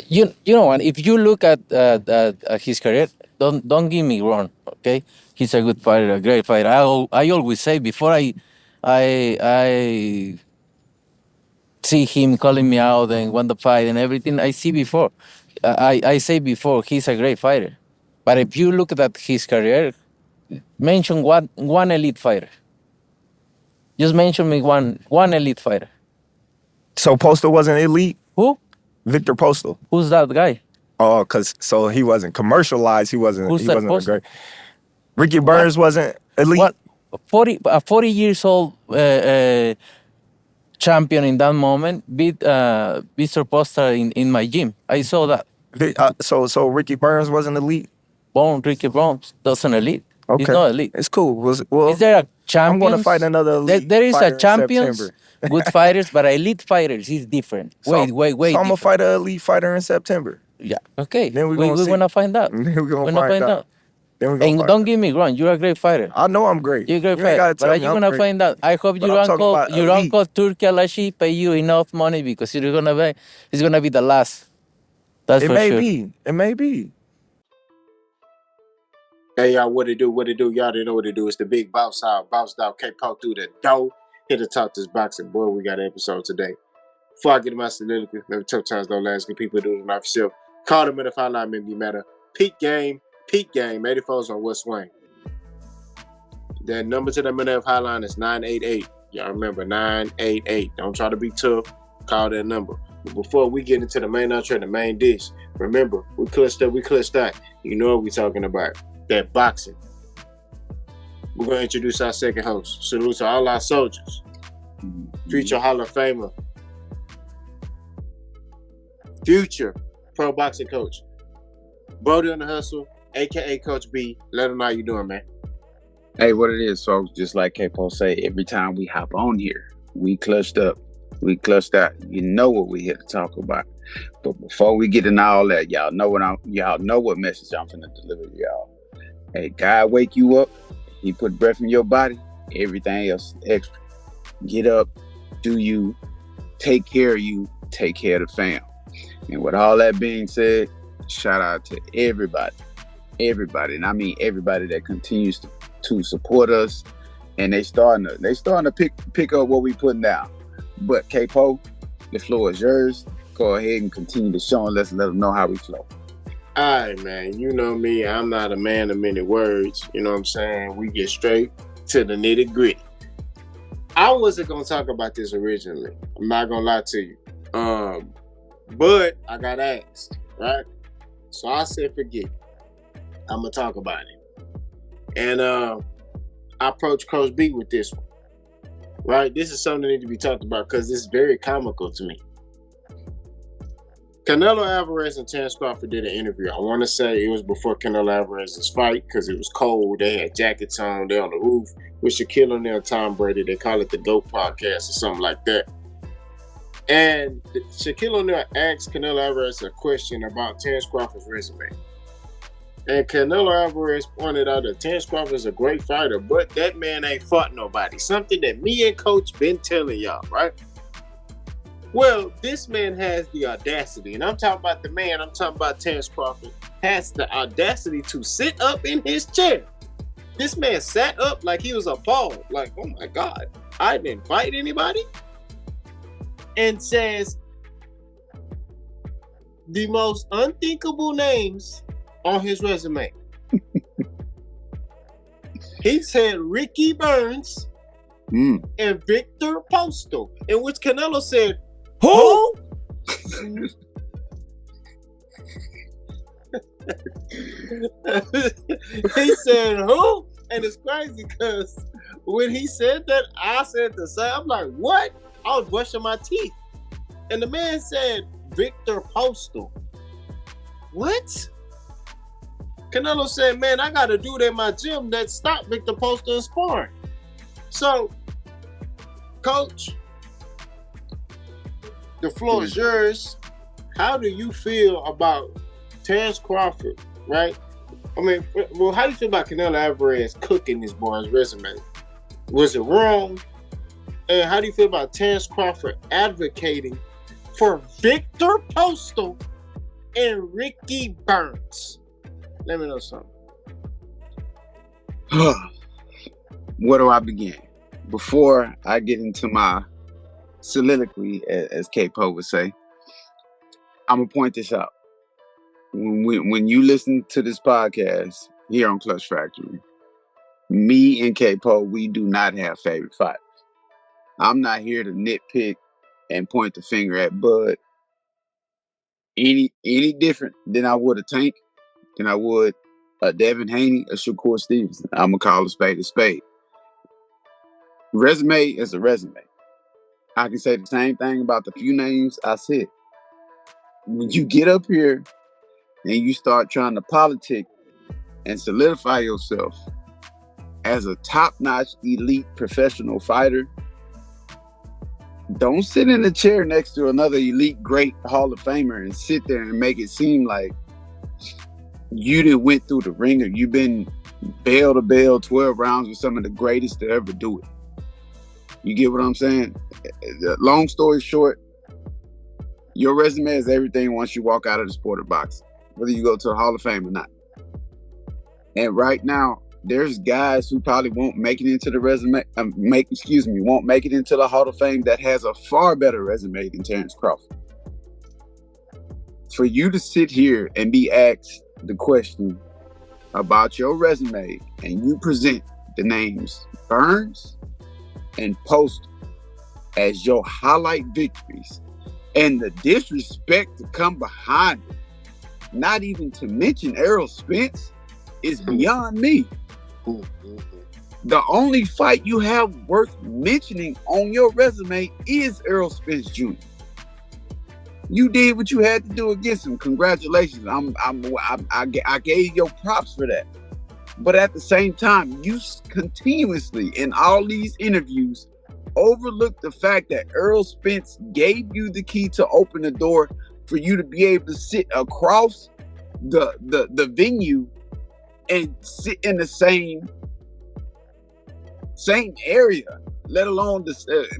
You know what? If you look at his career, don't get me wrong. Okay, he's a good fighter, a great fighter. I always say before I see him calling me out and won the fight and everything. I see before. I say before he's a great fighter. But if you look at his career, mention one elite fighter. Just mention me one elite fighter. So Postal wasn't elite? Who? Victor Postal. Who's that guy? Oh, so he wasn't commercialized. He wasn't. Who's he that wasn't a Postal? great. Ricky Burns wasn't elite. What? 40 years old champion in that moment beat Mr. Poster in my gym. I saw that. So Ricky Burns wasn't elite. Ricky Bones doesn't elite. Okay, He's not elite. It's cool. Is there a champion? I'm going to fight another elite. There is fighter a champions, in good fighters, but elite fighters is different. Wait. So I'm gonna fight an elite fighter in September. Yeah. Okay. Then we're we're gonna find out. Then we're gonna find out. Then we're And gonna don't get me wrong, you're a great fighter. I know I'm great. You're a great You ain't fighter. gotta tell But me you're I'm gonna great. find out. I hope But I'm talking about your elite. uncle Turki Alashi pay you enough money because it's gonna be the last. That's It for may sure. be. It may be. Hey y'all, what it do? What it do? Y'all didn't know what it do. It's the big bounce out. Bounced out. Can't poke through the door. Here to talk this boxing. Boy, we got an episode today. Before I get to my soliloquy, maybe tough times don't last. Good people do it not for yourself. Call them in if I line make me matter. Peak game. 84's on West Wayne. That number to the minute of hotline is 988. Y'all remember 988. Don't try to be tough. Call that number. But before we get into the main entree, the main dish, remember, we clutched up, we clutched that. You know what we're talking about. That boxing. We're going to introduce our second host. Salute to all our soldiers. Future Hall of Famer. Future pro boxing coach. Brody on the Hustle, a.k.a. Coach B. Let him know how you doing, man. Hey, what it is, folks, just like Capo say, every time we hop on here, we clutched up, we clutched out. You know what we here to talk about. But before we get into all that, y'all know what message I'm finna deliver to y'all. Hey, God wake you up, He put breath in your body, everything else extra. Get up, do you, take care of you, take care of the fam. And with all that being said, shout out to everybody, and I mean everybody that continues to support us, and they starting to pick up what we putting down. But Capo, the floor is yours. Go ahead and continue to show and let them know how we flow. All right, man. You know me. I'm not a man of many words. You know what I'm saying? We get straight to the nitty gritty. I wasn't going to talk about this originally. I'm not going to lie to you. But I got asked, right? So I said, forget it. I'm going to talk about it. And I approached Coach B with this one, right? This is something that needs to be talked about because it's very comical to me. Canelo Álvarez and Terence Crawford did an interview. I want to say it was before Canelo Álvarez's fight because it was cold. They had jackets on. They're on the roof with Shaquille O'Neal and Tom Brady. They call it the GOAT podcast or something like that. And Shaquille O'Neal asked Canelo Álvarez a question about Terence Crawford's resume. And Canelo Álvarez pointed out that Terence Crawford is a great fighter, but that man ain't fought nobody. Something that me and Coach been telling y'all, right? Well, this man has the audacity, and I'm talking about the man, I'm talking about Terence Crawford, has the audacity to sit up in his chair. This man sat up like he was appalled, like, oh my God, I didn't fight anybody? And says the most unthinkable names on his resume. He said Ricky Burns and Victor Postal, in which Canelo said, who? He said, who? And it's crazy because when he said that, I said the same. I'm like, what? I was brushing my teeth. And the man said, Victor Postal. What? Canelo said, man, I got a dude at my gym that stopped Victor Postal in sparring. So, Coach, the floor is yours. How do you feel about Terence Crawford, right? I mean, well, how do you feel about Canelo Álvarez cooking this boy's resume? Was it wrong? And how do you feel about Terence Crawford advocating for Victor Postal and Ricky Burns. Let me know something. Where do I begin? Before I get into my soliloquy, as K-Po would say, I'm going to point this out. When you listen to this podcast here on Clutch Factory, me and K-Po, we do not have favorite fighters. I'm not here to nitpick and point the finger at Bud any different than I would a Tank, than I would a Devin Haney, a Shakur Stevenson. I'm going to call a spade a spade. Resume is a resume. I can say the same thing about the few names I said. When you get up here and you start trying to politic and solidify yourself as a top-notch, elite, professional fighter, don't sit in a chair next to another elite, great Hall of Famer and sit there and make it seem like you done went through the ringer. You've been bell to bell, 12 rounds with some of the greatest to ever do it. You get what I'm saying? Long story short, your resume is everything once you walk out of the sport of boxing, whether you go to the Hall of Fame or not. And right now, there's guys who probably won't make it into the won't make it into the Hall of Fame that has a far better resume than Terence Crawford. For you to sit here and be asked the question about your resume and you present the names Burns and Postal as your highlight victories, and the disrespect to come behind it, not even to mention Errol Spence, is beyond me. The only fight you have worth mentioning on your resume is Errol Spence Jr. You did what you had to do against him. Congratulations. I gave your props for that. But at the same time, you continuously in all these interviews overlook the fact that Errol Spence gave you the key to open the door for you to be able to sit across the venue and sit in the same area, let alone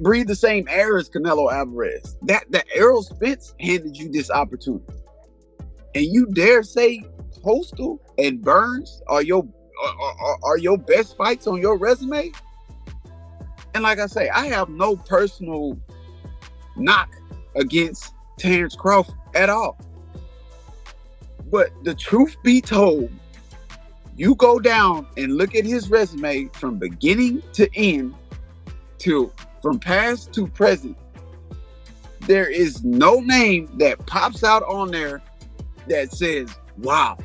breathe the same air as Canelo Álvarez. That Errol Spence handed you this opportunity, and you dare say Postal and Burns are your best fights on your resume? And like I say, I have no personal knock against Terence Crawford at all. But the truth be told, you go down and look at his resume from beginning to end, from past to present, there is no name that pops out on there that says, wow,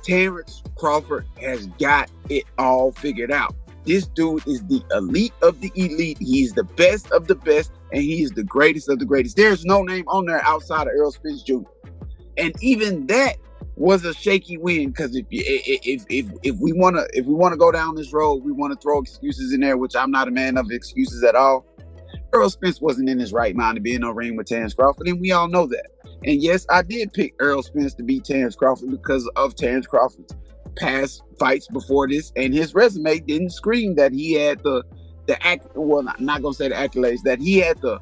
Terence Crawford has got it all figured out. This dude is the elite of the elite. He's the best of the best, and he is the greatest of the greatest. There's no name on there outside of Errol Spence Jr. And even that was a shaky win, because if we wanna go down this road, we want to throw excuses in there, which I'm not a man of excuses at all. Errol Spence wasn't in his right mind to be in a ring with Terence Crawford, and we all know that. And yes, I did pick Errol Spence to beat Terence Crawford because of Terence Crawford's past fights before this, and his resume didn't scream that he had I'm not gonna say the accolades, that he had the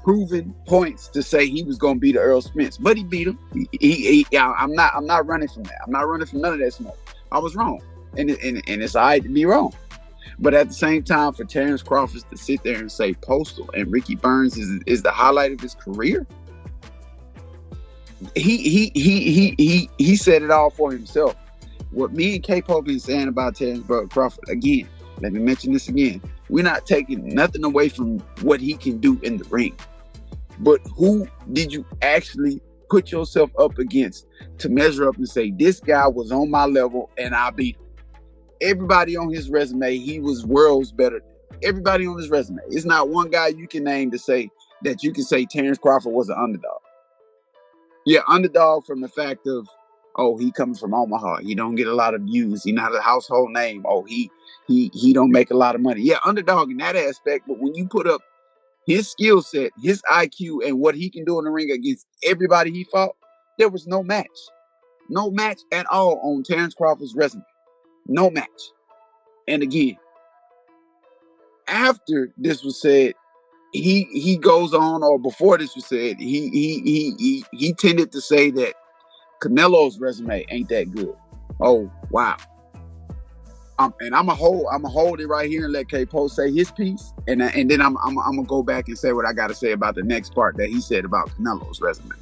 proven points to say he was gonna beat Errol Spence, but he beat him. I'm not running from that. I'm not running from none of that smoke. I was wrong, and it's all right to be wrong. But at the same time, for Terence Crawford to sit there and say Postal and Ricky Burns is the highlight of his career, he said it all for himself. What me and K-Po been saying about Terence Crawford, again, let me mention this again. We're not taking nothing away from what he can do in the ring. But who did you actually put yourself up against to measure up and say, this guy was on my level and I beat him? Everybody on his resume, he was worlds better. Everybody on his resume. It's not one guy you can name to say that you can say Terence Crawford was an underdog. Yeah, underdog from the fact of, oh, he comes from Omaha. He don't get a lot of views. He not a household name. Oh, he don't make a lot of money. Yeah, underdog in that aspect. But when you put up his skill set, his IQ, and what he can do in the ring against everybody he fought, there was no match. No match at all on Terence Crawford's resume. No match. And again, after this was said, he goes on, or before this was said, he tended to say that Canelo's resume ain't that good. Oh wow. And I'm gonna hold it right here and let K-Po say his piece, and then I'm gonna go back and say what I gotta say about the next part that he said about Canelo's resume.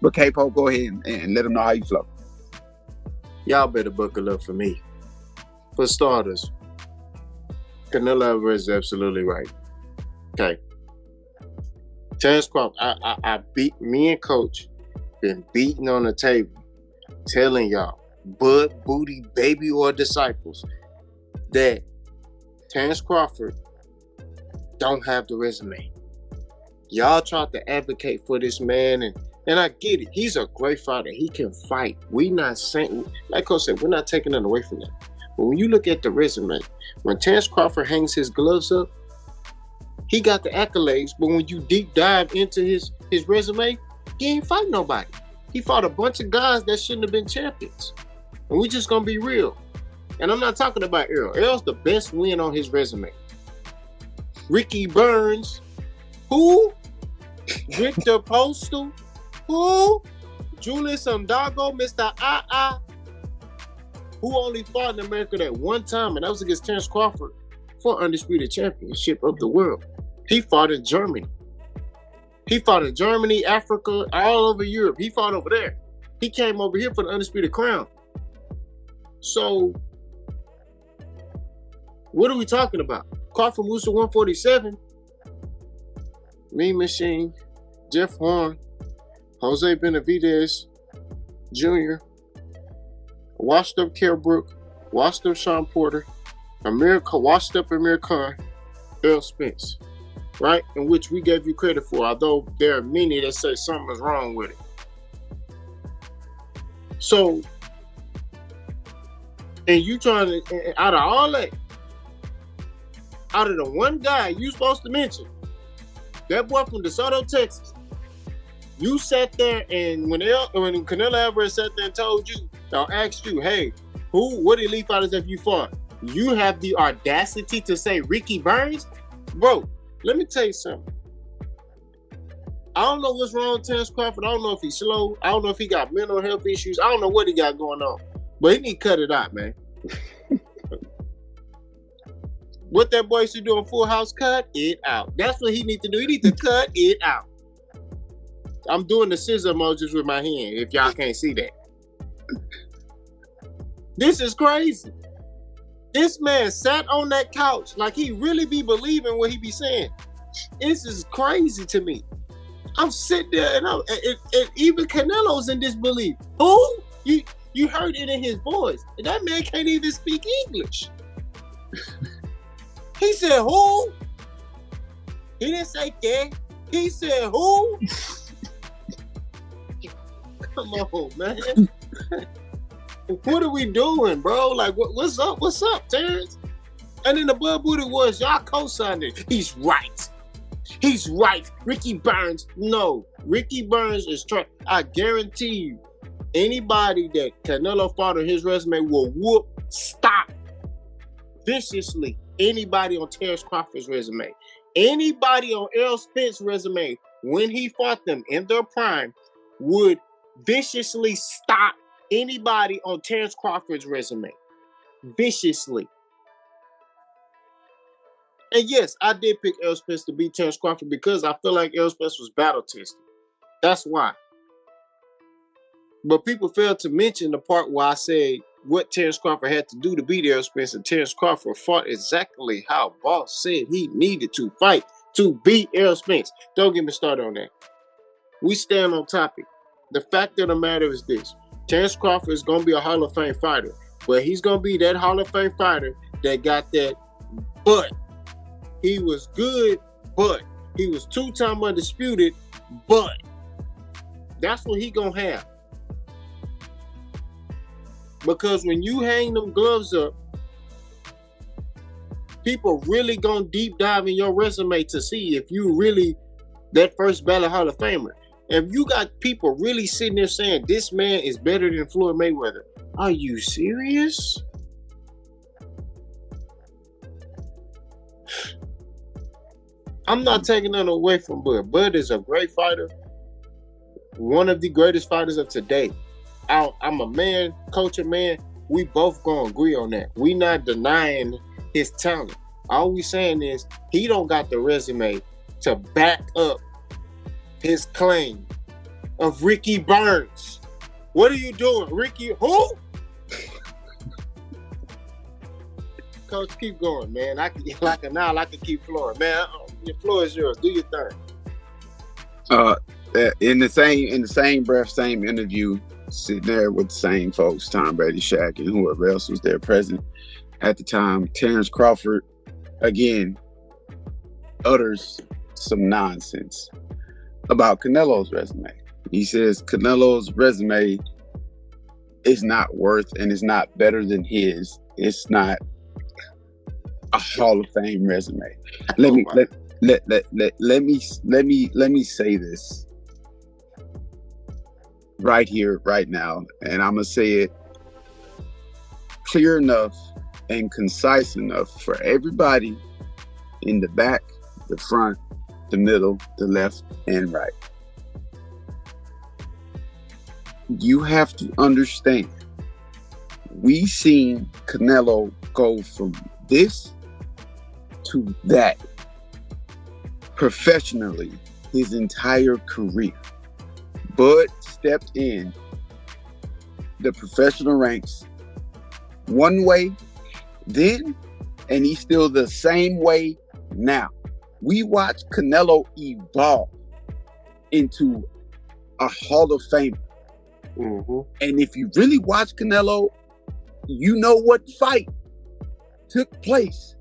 But K-Po, go ahead and let him know how you flow. Y'all better buckle up for me. For starters, Canelo Álvarez is absolutely right. Okay. Terence Crawford, I beat me and Coach been beating on the table, telling y'all, bud, booty, baby, or disciples, that Terence Crawford don't have the resume. Y'all tried to advocate for this man, and I get it. He's a great fighter. He can fight. We not saying, like Coach said, we're not taking it away from that. But when you look at the resume, when Terence Crawford hangs his gloves up, he got the accolades, but when you deep dive into his resume, he ain't fight nobody. He fought a bunch of guys that shouldn't have been champions. And we just gonna be real. And I'm not talking about Earl. Earl's the best win on his resume. Ricky Burns, who? Victor Postal, who? Julius Ondago, Mr. Ah, who only fought in America that one time, and that was against Terence Crawford for undisputed championship of the world. He fought in Germany. He fought in Germany, Africa, all over Europe. He fought over there. He came over here for the undisputed crown. So, what are we talking about? Crawford moves to 147. Mean Machine, Jeff Horn, Jose Benavidez Jr., washed up Kell Brook, washed up Sean Porter, washed up Amir Khan, Earl Spence, right? In which we gave you credit for, although there are many that say something is wrong with it. So, and you trying to, out of all that, out of the one guy you supposed to mention, that boy from DeSoto, Texas, you sat there and when Canelo Álvarez sat there and told you, or asked you, hey, what elite fighters have you fought? You have the audacity to say Ricky Burns? Bro, let me tell you something. I don't know what's wrong with Terence Crawford. I don't know if he's slow. I don't know if he got mental health issues. I don't know what he got going on. But he need to cut it out, man. What that boy used to do on Full House, cut it out. That's what he need to do. He need to cut it out. I'm doing the scissor emojis with my hand, if y'all can't see that. This is crazy. This man sat on that couch like he really be believing what he be saying. This is crazy to me. I'm sitting there and even Canelo's in disbelief. Who? You heard it in his voice. And that man can't even speak English. He said, who? He didn't say that. He said, who? Come on, man. What are we doing, bro? Like, what's up? What's up, Terence? And then the Bud Booty was, y'all co-signed it. He's right. He's right. Ricky Burns. No. Ricky Burns is trying. I guarantee you, anybody that Canelo fought on his resume will stop viciously anybody on Terence Crawford's resume. Anybody on Errol Spence's resume, when he fought them in their prime, would viciously stop anybody on Terence Crawford's resume. Viciously. And yes, I did pick Errol Spence to beat Terence Crawford because I feel like Errol Spence was battle tested. That's why. But people failed to mention the part where I said what Terence Crawford had to do to beat Errol Spence, and Terence Crawford fought exactly how Boss said he needed to fight to beat Errol Spence. Don't get me started on that. We stand on topic. The fact of the matter is this. Terence Crawford is going to be a Hall of Fame fighter, but he's going to be that Hall of Fame fighter that got that but. He was good, but. He was two-time undisputed, but. That's what he going to have. Because when you hang them gloves up, people really going to deep dive in your resume to see if you really that first ballot Hall of Famer. If you got people really sitting there saying this man is better than Floyd Mayweather, are you serious? I'm not taking nothing away from Bud. Bud is a great fighter. One of the greatest fighters of today. I'm a man, coach a man. We both gonna agree on that. We not denying his talent. All we saying is he don't got the resume to back up his claim of Ricky Burns. What are you doing, Ricky? Who? Coach, keep going, man. I can keep flooring, man. Your floor is yours. Do your thing. In the same breath, same interview, sitting there with the same folks, Tom Brady, Shaq, and whoever else was there present at the time, Terence Crawford again utters some nonsense about Canelo's resume. He says Canelo's resume is not worth and is not better than his. It's not a Hall of Fame resume. Let me say this right here, right now, and I'm gonna say it clear enough and concise enough for everybody in the back, the front, the middle, the left, and right. You have to understand, we seen Canelo go from this to that professionally his entire career. Bud stepped in the professional ranks one way then, and he's still the same way now. We watched Canelo evolve into a Hall of Famer. Mm-hmm. And if you really watch Canelo, you know what fight took place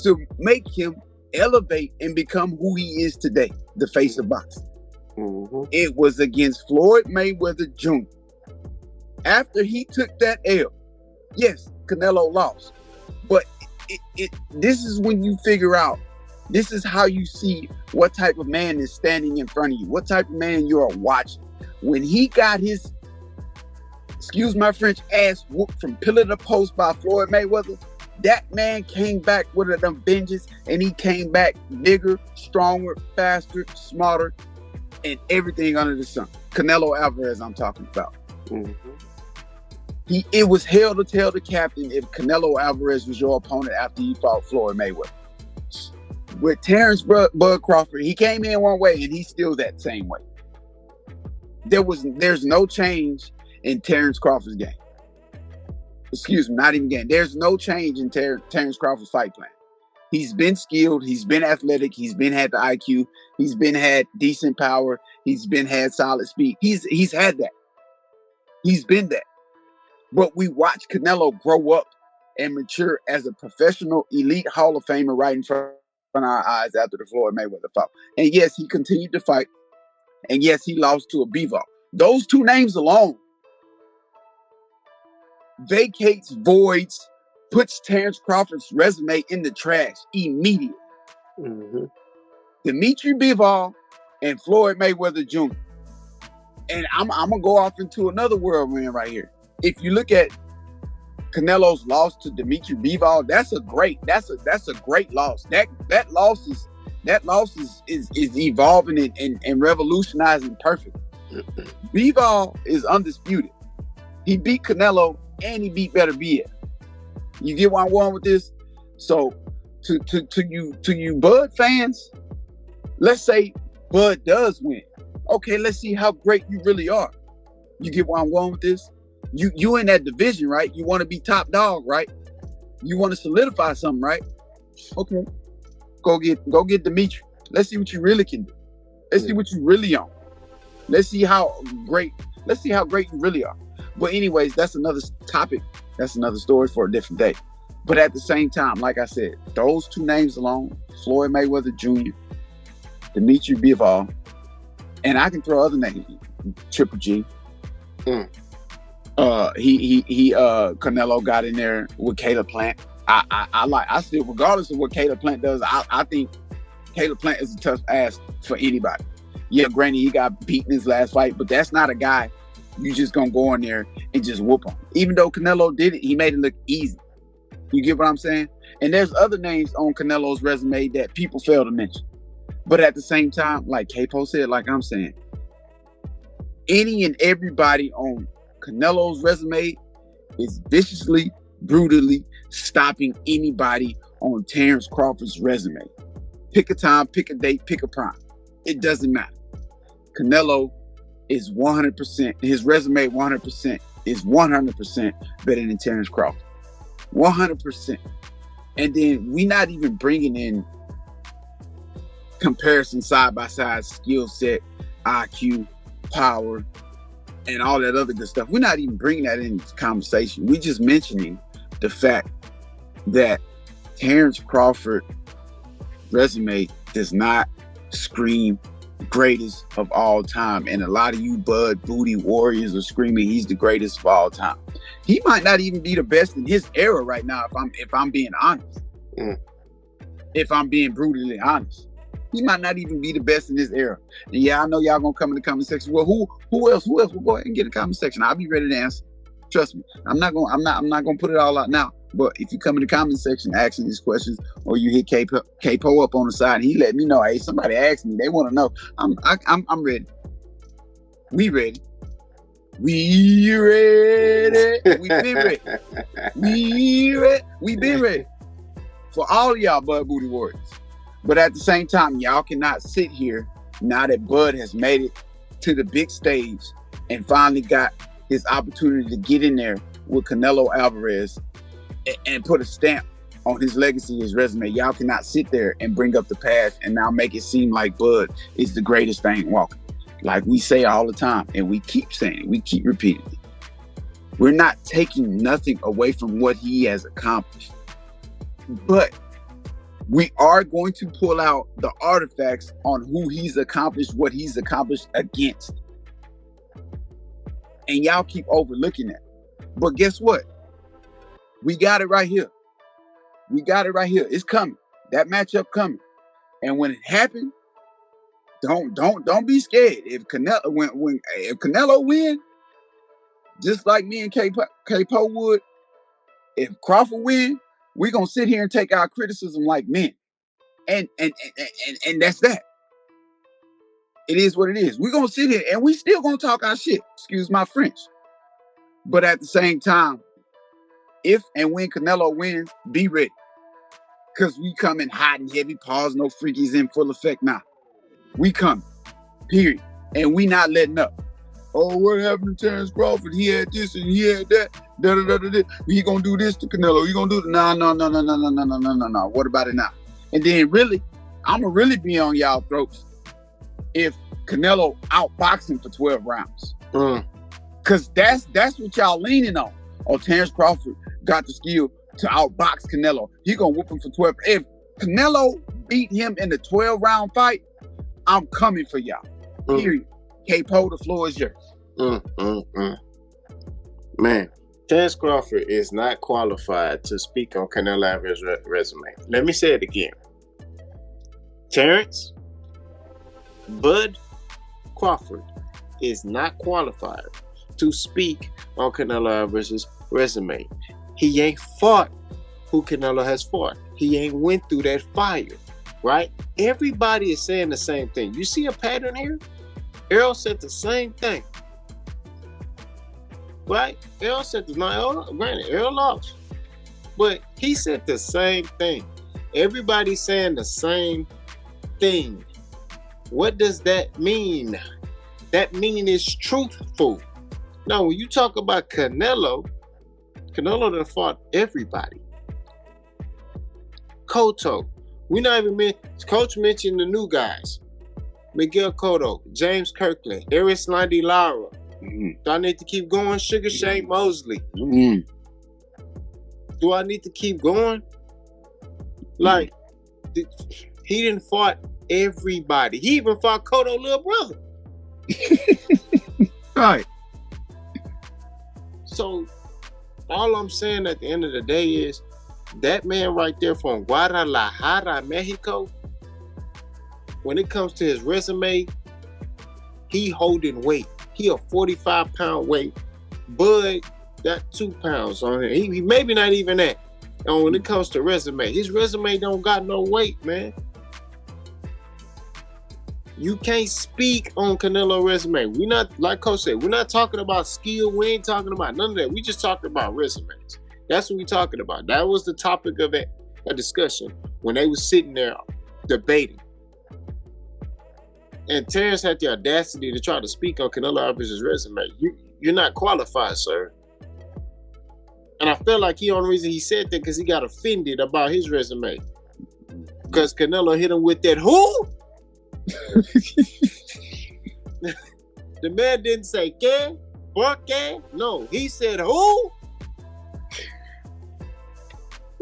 to make him elevate and become who he is today, the face of boxing. Mm-hmm. It was against Floyd Mayweather Jr. After he took that L, yes, Canelo lost. But this is when you figure out, this is how you see what type of man is standing in front of you, what type of man you are watching. When he got his, excuse my French, ass whooped from pillar to post by Floyd Mayweather, that man came back with a vengeance, and he came back bigger, stronger, faster, smarter, and everything under the sun. Canelo Álvarez, I'm talking about. Mm-hmm. It was hell to tell the captain if Canelo Álvarez was your opponent after he fought Floyd Mayweather. With Terence Bud Crawford, he came in one way and he's still that same way. There's no change in Terence Crawford's game. Excuse me, not even game. There's no change in Terence Crawford's fight plan. He's been skilled. He's been athletic. He's been had the IQ. He's been had decent power. He's been had solid speed. He's had that. He's been that. But we watch Canelo grow up and mature as a professional elite Hall of Famer right in front of our eyes after the Floyd Mayweather fight. And yes, he continued to fight. And yes, he lost to a Bivol. Those two names alone vacates, voids, puts Terence Crawford's resume in the trash immediately. Mm-hmm. Dimitri Bivol and Floyd Mayweather Jr. And I'm gonna go off into another whirlwind right here. If you look at Canelo's loss to Dimitri Bivol, that's a great loss. That loss is evolving and revolutionizing perfectly. Bivol is undisputed. He beat Canelo and he beat Better Be. You get where I'm going with this? So to you Bud fans, let's say Bud does win. Okay, let's see how great you really are. You get where I'm going with this? You in that division, right? You want to be top dog, right? You want to solidify something, right? Okay. Go get Dimitri. Let's see what you really can do. Let's see what you really on. Let's see how great you really are. But anyways, that's another topic. That's another story for a different day. But at the same time, like I said, those two names alone, Floyd Mayweather Jr., Dimitri Bivol, and I can throw other names, Triple G. Canelo got in there with Caleb Plant. I still, regardless of what Caleb Plant does, I think Caleb Plant is a tough ass for anybody. Yeah, granted, he got beaten his last fight, but that's not a guy you just gonna go in there and just whoop him. Even though Canelo did it, he made it look easy. You get what I'm saying? And there's other names on Canelo's resume that people fail to mention. But at the same time, like Capo said, like I'm saying, any and everybody on Canelo's resume is viciously, brutally stopping anybody on Terence Crawford's resume. Pick a time, pick a date, pick a prime. It doesn't matter. Canelo is 100%, his resume 100% is 100% better than Terence Crawford. 100%. And then we not even bringing in comparison side by side, skill set, IQ, power, and all that other good stuff. We're not even bringing that into conversation. We're just mentioning the fact that Terence Crawford resume does not scream greatest of all time. And a lot of you Bud Booty warriors are screaming he's the greatest of all time. He might not even be the best in his era right now, if I'm being honest. If I'm being brutally honest. He might not even be the best in his era. And yeah, I know y'all gonna come in the comment section. Well, who else? We'll go ahead and get in the comment section. I'll be ready to answer. Trust me. I'm not gonna put it all out now. But if you come in the comment section asking these questions, or you hit K-Po up on the side, and he let me know, hey, somebody asked me, they want to know. I'm ready. We ready. We ready. We been ready. We been ready for all of y'all Bud Booty warriors. But at the same time, y'all cannot sit here now that Bud has made it to the big stage and finally got his opportunity to get in there with Canelo Álvarez and put a stamp on his legacy, his resume. Y'all cannot sit there and bring up the past and now make it seem like Bud is the greatest thing walking. Like we say all the time, and we keep saying it, we keep repeating it. We're not taking nothing away from what he has accomplished. But we are going to pull out the artifacts on who he's accomplished, what he's accomplished against. And y'all keep overlooking that. But guess what? We got it right here. We got it right here. It's coming. That matchup coming. And when it happened, don't be scared. If Canelo win, just like me and K-Po would, if Crawford win, we're gonna sit here and take our criticism like men. And that's that. It is what it is. We're gonna sit here and we still gonna talk our shit. Excuse my French. But at the same time, if and when Canelo wins, be ready. Because we coming hot and heavy. Pause, no freakies in full effect now. We coming. Period. And we not letting up. Oh, what happened to Terence Crawford? He had this and he had that. Da-da-da-da-da. He gonna do this to Canelo. He gonna do no. What about it now? And then really, I'ma really be on y'all throats if Canelo outboxed him for 12 rounds. Cause that's what y'all leaning on. Oh, Terence Crawford got the skill to outbox Canelo. He gonna whoop him for 12. If Canelo beat him in the 12-round fight, I'm coming for y'all. Period. K-Po, the floor is yours. Man, Terence Crawford is not qualified to speak on Canelo Álvarez's resume. Let me say it again. Terence Bud Crawford is not qualified to speak on Canelo Álvarez's resume. He ain't fought who Canelo has fought. He ain't went through that fire, right? Everybody is saying the same thing. You see a pattern here? Errol said the same thing, right? Errol said granted, Errol lost, but he said the same thing. Everybody's saying the same thing. What does that mean? That mean it's truthful. Now, when you talk about Canelo done fought everybody. Cotto, Coach mentioned the new guys. Miguel Cotto, James Kirkland, Erislandy Lara. Do I need to keep going? Sugar Shane Mosley. Do I need to keep going? Like, he didn't fought everybody. He even fought Cotto's little brother. Right. So, all I'm saying at the end of the day is that man right there from Guadalajara, Mexico, when it comes to his resume, he holding weight. He a 45-pound weight. Bud got 2 pounds on him. He maybe not even that. And when it comes to resume, his resume don't got no weight, man. You can't speak on Canelo resume. We're not, like Coach said, we're not talking about skill. We ain't talking about none of that. We just talking about resumes. That's what we talking about. That was the topic of a discussion when they was sitting there debating. And Terence had the audacity to try to speak on Canelo Alvarez's resume. You're not qualified, sir. And I felt like the only reason he said that because he got offended about his resume. Because Canelo hit him with that who? The man didn't say que, porque. No, he said who?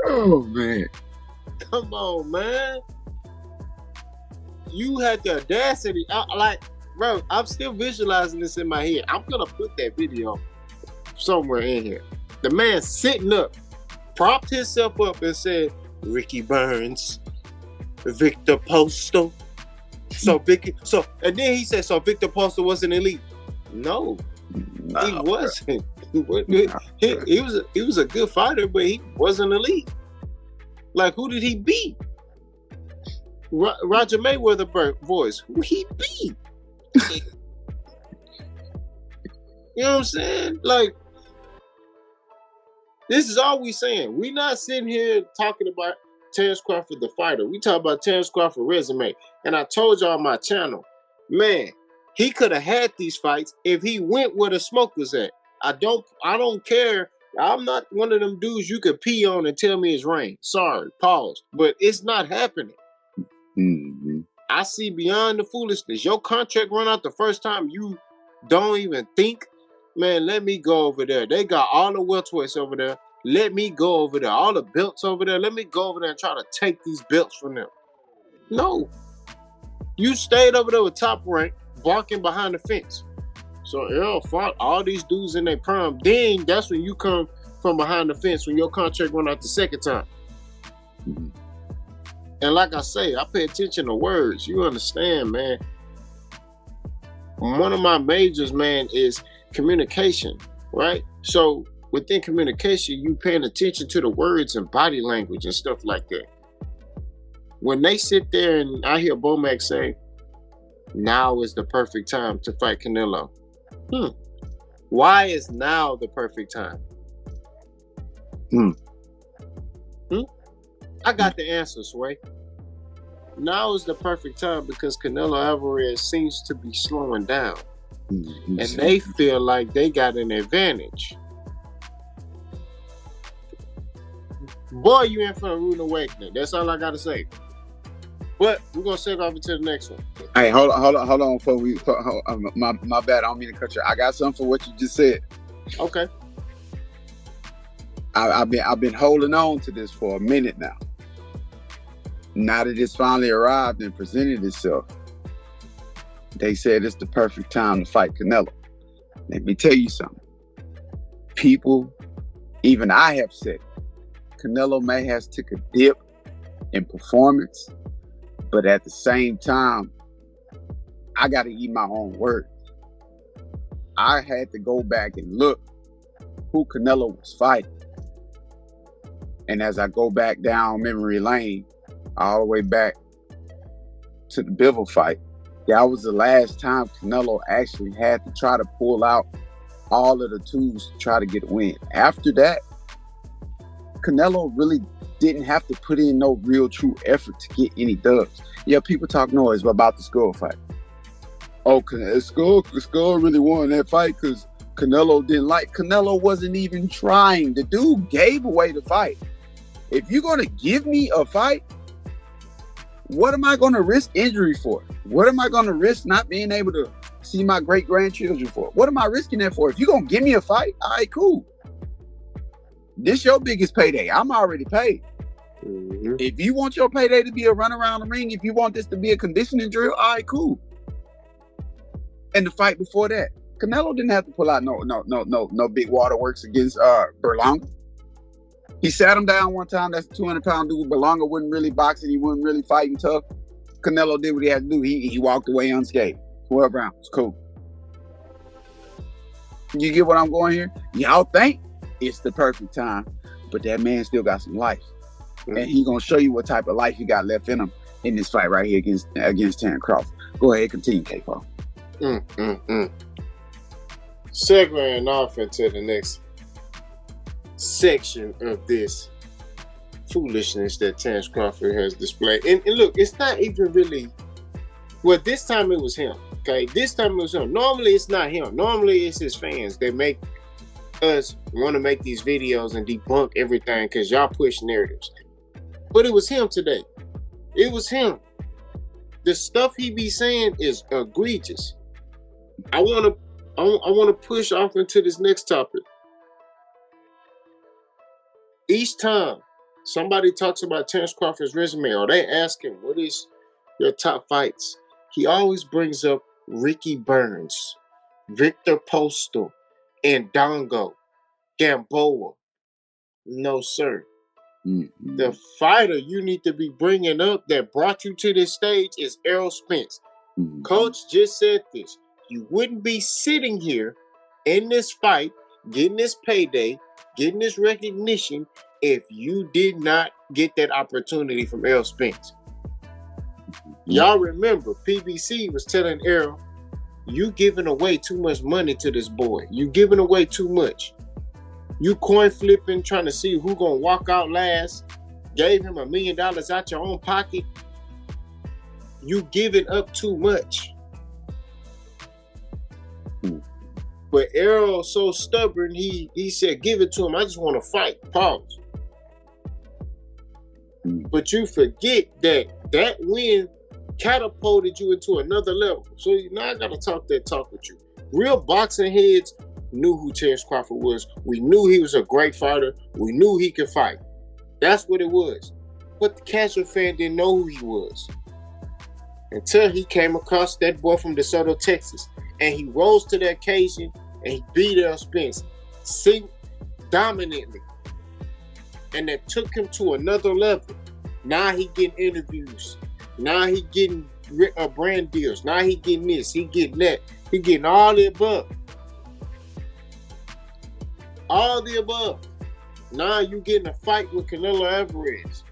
Oh man. Come on, man. You had the audacity. Bro, I'm still visualizing this in my head. I'm gonna put that video somewhere in here. The man sitting up, propped himself up and said, Ricky Burns, Victor Postal. And then he said, so Victor Postal wasn't elite. No, he wasn't. He was a good fighter, but he wasn't elite. Like, who did he beat? Roger Mayweather voice. Who he beat? You know what I'm saying? Like, this is all we saying. We not sitting here talking about Terence Crawford, the fighter. We talk about Terence Crawford resume. And I told y'all on my channel, man, he could have had these fights if he went where the smoke was at. I don't care. I'm not one of them dudes you could pee on and tell me it's rain. Sorry, pause. But it's not happening. Mm-hmm. I see beyond the foolishness. Your contract run out the first time you don't even think, man, let me go over there. They got all the welterweights over there. Let me go over there. All the belts over there. Let me go over there and try to take these belts from them. No. You stayed over there with Top Rank, barking behind the fence. So Earl fought all these dudes in their prime. Then that's when you come from behind the fence when your contract run out the second time. Mm-hmm. And like I say, I pay attention to words. You understand, man. One of my majors, man, is communication, right? So within communication, you paying attention to the words and body language and stuff like that. When they sit there and I hear Bomac say, now is the perfect time to fight Canelo. Why is now the perfect time? I got the answer, Sway. Now is the perfect time because Canelo Alvarez seems to be slowing down. Mm-hmm. And they feel like they got an advantage. Boy, you in for a rude awakening. That's all I got to say. But we're going to save off to the next one. Hey, hold on before we... my bad, I don't mean to cut you. I got something for what you just said. Okay. I've been holding on to this for a minute now. Now that it's finally arrived and presented itself, they said it's the perfect time to fight Canelo. Let me tell you something. People, even I have said, Canelo may have took a dip in performance, but at the same time, I got to eat my own words. I had to go back and look who Canelo was fighting. And as I go back down memory lane, all the way back to the Bivol fight, that was the last time Canelo actually had to try to pull out all of the tools to try to get a win. After that, Canelo really didn't have to put in no real true effort to get any dubs. Yeah, people talk noise about the Skull fight. Oh, Skull really won that fight because Canelo didn't like. Canelo wasn't even trying. The dude gave away the fight. If you're going to give me a fight, what am I going to risk injury for? What am I going to risk not being able to see my great-grandchildren for? What am I risking that for? If you're going to give me a fight, all right, cool. This your biggest payday. I'm already paid. Mm-hmm. If you want your payday to be a run around the ring, if you want this to be a conditioning drill, all right, cool. And the fight before that, Canelo didn't have to pull out no big waterworks against Berlanga. He sat him down one time. That's a 200-pound dude. Berlanga wasn't really boxing. He wasn't really fighting tough. Canelo did what he had to do. He walked away unscathed. 12 rounds. Cool. You get what I'm going here? Y'all think it's the perfect time, but that man still got some life. Mm-hmm. And he gonna show you what type of life he got left in him. in this fight right here against Terence Crawford. Go ahead, continue, K-Paul. Segueing off into the next section of this foolishness that Terence Crawford has displayed. And look, it's not even really... Well, this time it was him. Okay, this time it was him. Normally it's not him. Normally it's his fans. They make us want to make these videos and debunk everything because y'all push narratives. But it was him today. It was him. The stuff he be saying is egregious. I want to push off into this next topic. Each time somebody talks about Terence Crawford's resume or they ask him, what is your top fights? He always brings up Ricky Burns, Victor Postal, and Dongo, Gamboa. No, sir. Mm-hmm. The fighter you need to be bringing up that brought you to this stage is Errol Spence. Mm-hmm. Coach just said this. You wouldn't be sitting here in this fight, getting this payday, getting this recognition if you did not get that opportunity from Errol Spence. Y'all remember, PBC was telling Errol, you giving away too much money to this boy. You giving away too much. You coin flipping, trying to see who gonna walk out last. Gave him $1 million out your own pocket. You giving up too much. But Errol so stubborn, he said, give it to him. I just want to fight. Pause. But you forget that win catapulted you into another level. So now I gotta talk that talk with you. Real boxing heads knew who Terence Crawford was. We knew he was a great fighter. We knew he could fight. That's what it was. But the casual fan didn't know who he was until he came across that boy from DeSoto, Texas, and he rose to the occasion and he beat Errol Spence dominantly, and that took him to another level. Now he getting interviews. Now he getting brand deals. Now he getting this. He getting that. He getting all the above. All the above. Now you getting a fight with Canelo Álvarez.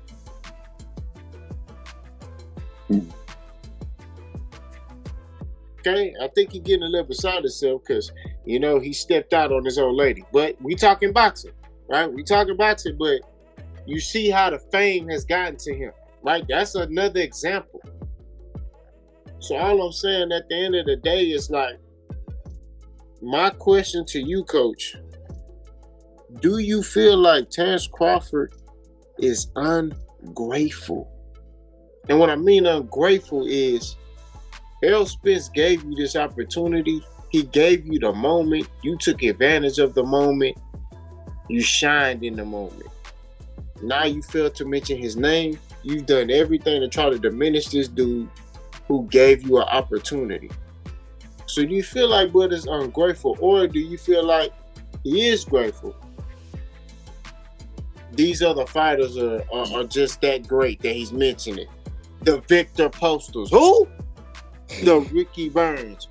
Okay, I think he getting a little beside himself because, he stepped out on his old lady. But we talking boxing, right? We talking boxing, but you see how the fame has gotten to him, right? That's another example. So all I'm saying at the end of the day is like, my question to you, Coach, do you feel like Terence Crawford is ungrateful? And what I mean ungrateful is Errol Spence gave you this opportunity. He gave you the moment. You took advantage of the moment. You shined in the moment. Now you failed to mention his name. You've done everything to try to diminish this dude who gave you an opportunity. So do you feel like brother's ungrateful, or do you feel like he is grateful? These other fighters are just that great that he's mentioning. The Victor Postals. Who? The Ricky Burns.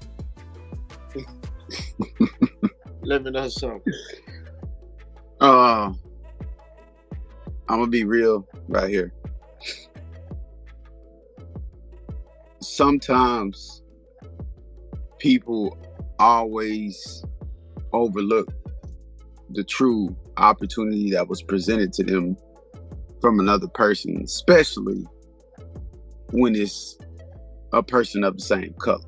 Let me know something. I'm gonna be real right here. Sometimes people always overlook the true opportunity that was presented to them from another person, especially when it's a person of the same color.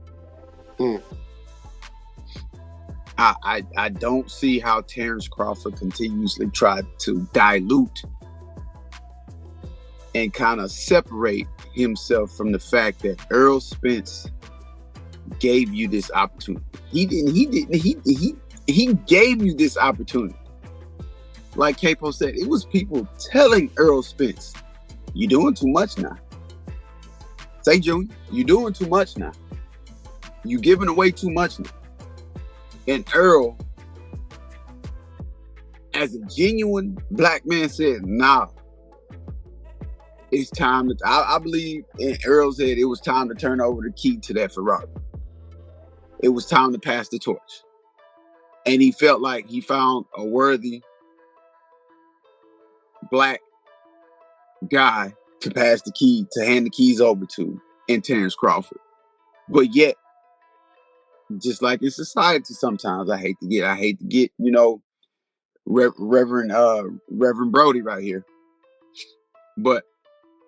I don't see how Terence Crawford continuously tried to dilute and kind of separate himself from the fact that Errol Spence gave you this opportunity. He gave you this opportunity. Like Capo said, it was people telling Errol Spence, you're doing too much now. Say, Junior, you're doing too much now. You're giving away too much now. And Earl, as a genuine black man, said, nah, it's time to, I believe, and Earl said it was time to turn over the key to that Ferrari. It was time to pass the torch. And he felt like he found a worthy black guy to hand the keys over to in Terence Crawford. But yet, just like in society, sometimes I hate to get, Reverend Brody right here. But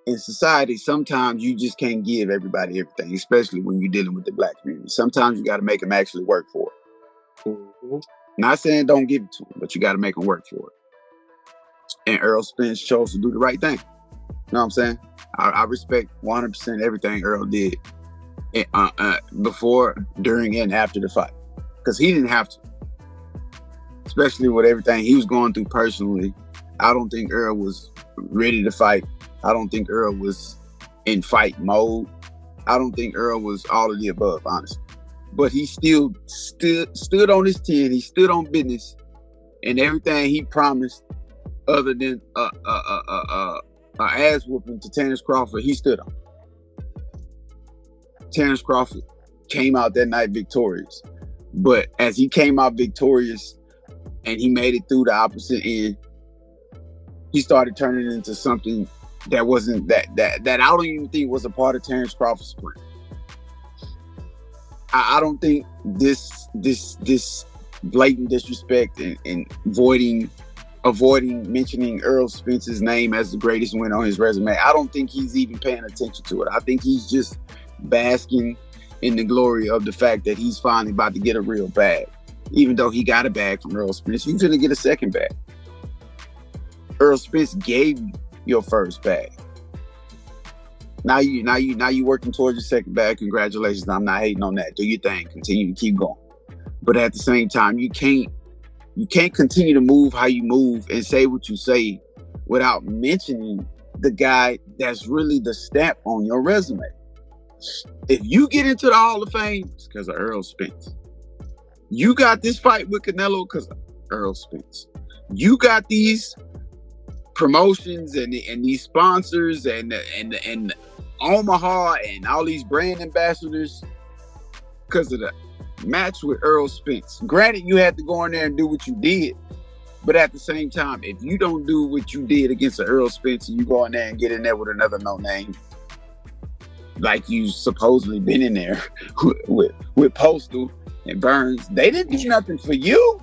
in society, sometimes you just can't give everybody everything, especially when you're dealing with the black community. Sometimes you got to make them actually work for it. Mm-hmm. Not saying don't give it to them, but you got to make them work for it. And Earl Spence chose to do the right thing. You know what I'm saying? I respect 100% everything Earl did before, during, and after the fight. Because he didn't have to. Especially with everything he was going through personally. I don't think Earl was ready to fight. I don't think Earl was in fight mode. I don't think Earl was all of the above, honestly. But he still stood on his 10. He stood on business. And everything he promised, other than a ass whooping to Terence Crawford, he stood on. Terence Crawford came out that night victorious. But as he came out victorious and he made it through the opposite end, he started turning into something that wasn't that I don't even think was a part of Terence Crawford's plan. I don't think this blatant disrespect and avoiding mentioning Earl Spence's name as the greatest win on his resume, I don't think he's even paying attention to it. I think he's just basking in the glory of the fact that he's finally about to get a real bag. Even though he got a bag from Earl Spence, you're gonna get a second bag. Earl Spence gave you your first bag. Now you working towards your second bag. Congratulations. I'm not hating on that. Do your thing. Continue to keep going. But at the same time, you can't continue to move how you move and say what you say without mentioning the guy that's really the stamp on your resume. If you get into the Hall of Fame, it's because of Earl Spence. You got this fight with Canelo because of Earl Spence. You got these promotions and these sponsors and Omaha and all these brand ambassadors because of the match with Earl Spence. Granted, you had to go in there and do what you did, but at the same time, if you don't do what you did against the Earl Spence and you go in there and get in there with another no name, like you supposedly been in there with Postal and Burns, they didn't do nothing for you.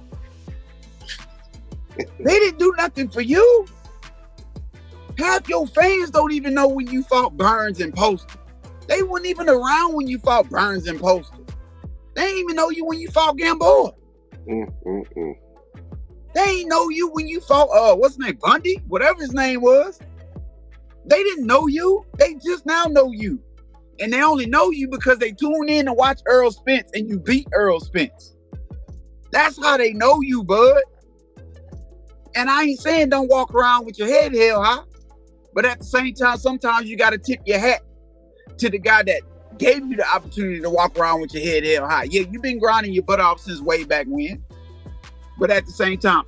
They didn't do nothing for you. Half your fans don't even know when you fought Burns and Postal. They weren't even around when you fought Burns and Postal. They didn't even know you when you fought Gamboa. They didn't know you when you fought, what's his name, Bundy? Whatever his name was. They didn't know you. They just now know you. And they only know you because they tune in to watch Earl Spence and you beat Earl Spence. That's how they know you, bud. And I ain't saying don't walk around with your head held high. But at the same time, sometimes you got to tip your hat to the guy that gave you the opportunity to walk around with your head held high. Yeah, you've been grinding your butt off since way back when. But at the same time,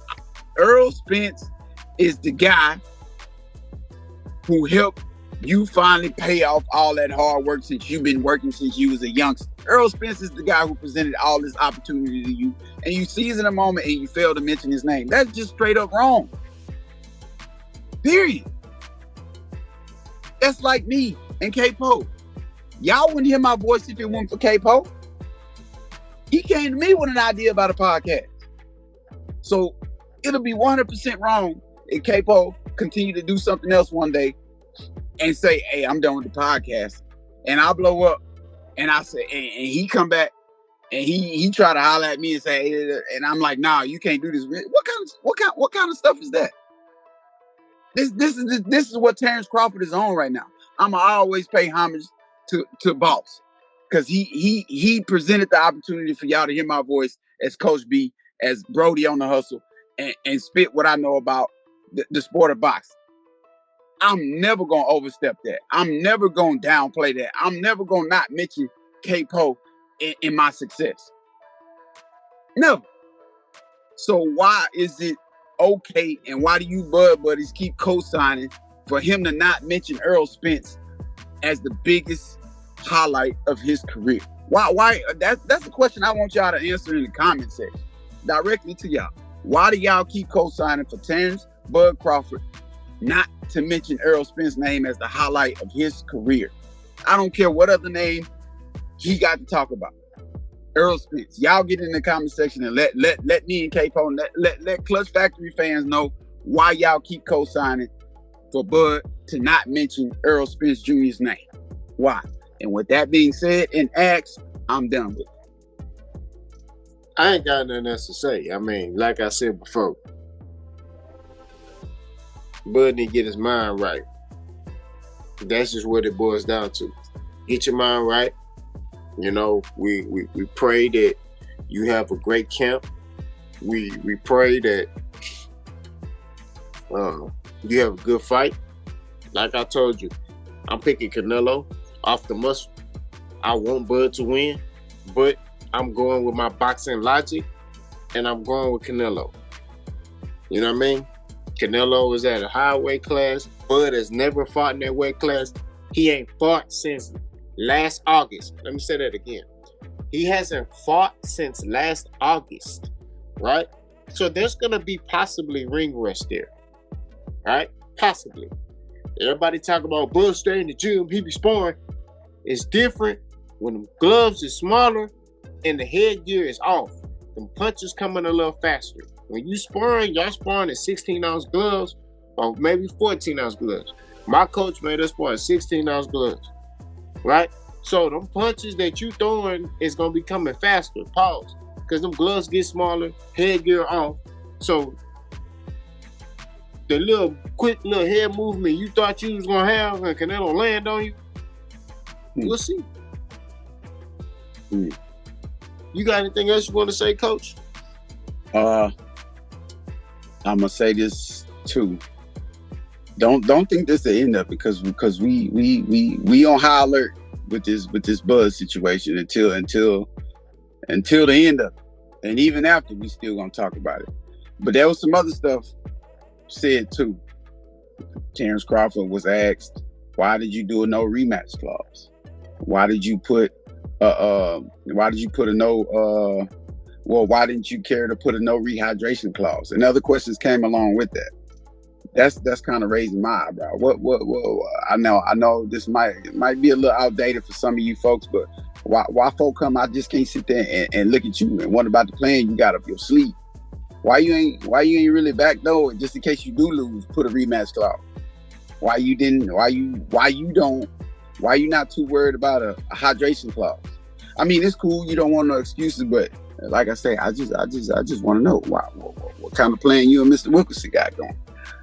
Earl Spence is the guy who helped you finally pay off all that hard work since you've been working since you was a youngster. Earl Spence is the guy who presented all this opportunity to you, and you seize in a moment and you fail to mention his name. That's just straight up wrong. Period. That's like me and K-Po. Y'all wouldn't hear my voice if it weren't for K-Po. He came to me with an idea about a podcast. So it'll be 100% wrong if K-Po continue to do something else one day and say, hey, I'm done with the podcast. And I blow up and I say, and he come back and he try to holler at me and say, hey, and I'm like, nah, you can't do this. What kind of stuff is that? This is what Terence Crawford is on right now. I'ma always pay homage to Boss. Because he presented the opportunity for y'all to hear my voice as Coach B, as Brody on the hustle, and spit what I know about the sport of boxing. I'm never gonna overstep that. I'm never gonna downplay that. I'm never gonna not mention K-Po in my success. Never. So why is it okay, and why do you Bud Buddies keep co-signing for him to not mention Earl Spence as the biggest highlight of his career? Why? That's the question I want y'all to answer in the comment section, directly to y'all. Why do y'all keep co-signing for Terence Bud Crawford, not to mention Errol Spence's name as the highlight of his career. I don't care what other name he got to talk about. Errol Spence. Y'all get in the comment section and let me and K-Po, let Clutch Factory fans know why y'all keep co-signing for Bud to not mention Errol Spence Jr.'s name. Why? And with that being said and asked, I'm done with it. I ain't got nothing else to say. I mean, like I said before, Bud need to get his mind right. That's just what it boils down to. Get your mind right. You know, we pray that you have a great camp. We pray that you have a good fight. Like I told you, I'm picking Canelo off the muscle. I want Bud to win, but I'm going with my boxing logic, and I'm going with Canelo. You know what I mean? Canelo is at a high weight class. Bud has never fought in that weight class. He ain't fought since last August. Let me say that again. He hasn't fought since last August, right? So there's going to be possibly ring rust there, right? Possibly. Everybody talk about Bud stay in the gym, he be sparring. It's different when the gloves is smaller and the headgear is off. The punches coming a little faster. When you sparring, y'all sparring at 16-ounce gloves or maybe 14-ounce gloves. My coach made us spar at 16-ounce gloves, right? So them punches that you throwing is going to be coming faster. Pause. Because them gloves get smaller, headgear off. So the little quick little head movement you thought you was going to have and Canelo land on you, we'll see. You got anything else you want to say, Coach? I'm gonna say this too. Don't think this the end of it because we on high alert with this Buzz situation until the end of it, and even after we still gonna talk about it. But there was some other stuff said too. Terence Crawford was asked, "Why did you do a no rematch clause? Why did you put why didn't you care to put a no rehydration clause?" And other questions came along with that. That's kind of raising my eyebrow. What I know this might be a little outdated for some of you folks, but why folk come, I just can't sit there and look at you and wonder about the plan you got up your sleeve. Why you ain't really back though, just in case you do lose, put a rematch clause? Why you not too worried about a hydration clause? I mean, it's cool, you don't want no excuses, but like I say, I just want to know what kind of plan you and Mr. Wilkerson got going.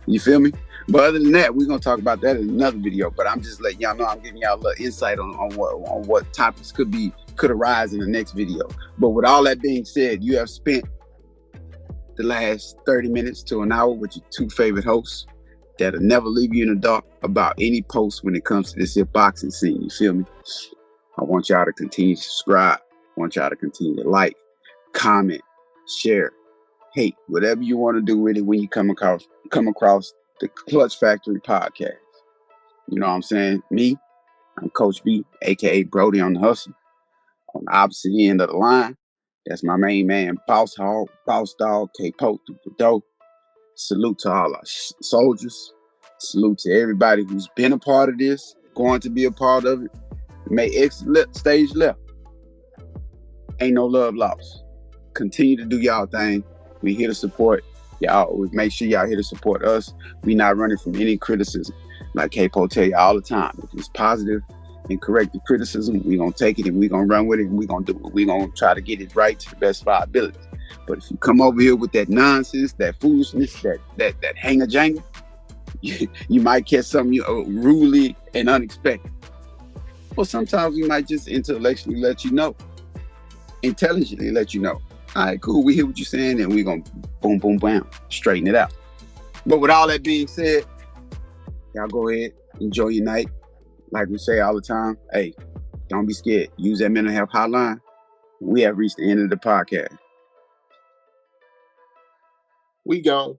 You feel me? But other than that, we're gonna talk about that in another video. But I'm just letting y'all know, I'm giving y'all a little insight on what topics could arise in the next video. But with all that being said, you have spent the last 30 minutes to an hour with your two favorite hosts that'll never leave you in the dark about any post when it comes to this here boxing scene. You feel me? I want y'all to continue to subscribe. I want y'all to continue to like, comment, share, hate, whatever you want to do with it when you come across the Clutch Factory podcast. You know what I'm saying? Me, I'm Coach B, aka Brody on the hustle. On the opposite end of the line, that's my main man, Boss Hog, Boss Dog, K-Po through the dough. Salute to all our soldiers. Salute to everybody who's been a part of this, going to be a part of it. May exit stage left. Ain't no love lost. Continue to do y'all thing. We here to support y'all. We make sure y'all here to support us. We not running from any criticism. Like K-Po tell you all the time, if it's positive and corrective criticism, we gonna take it and we gonna run with it and we gonna do it. We gonna try to get it right to the best of our abilities. But if you come over here with that nonsense, that foolishness, that hanger jangle, you might catch something rudely and unexpected. Well, sometimes we might just intellectually let you know, intelligently let you know. All right, cool. We hear what you're saying, and we're going to boom, boom, bam, straighten it out. But with all that being said, y'all go ahead, enjoy your night. Like we say all the time, hey, don't be scared. Use that mental health hotline. We have reached the end of the podcast. We gone.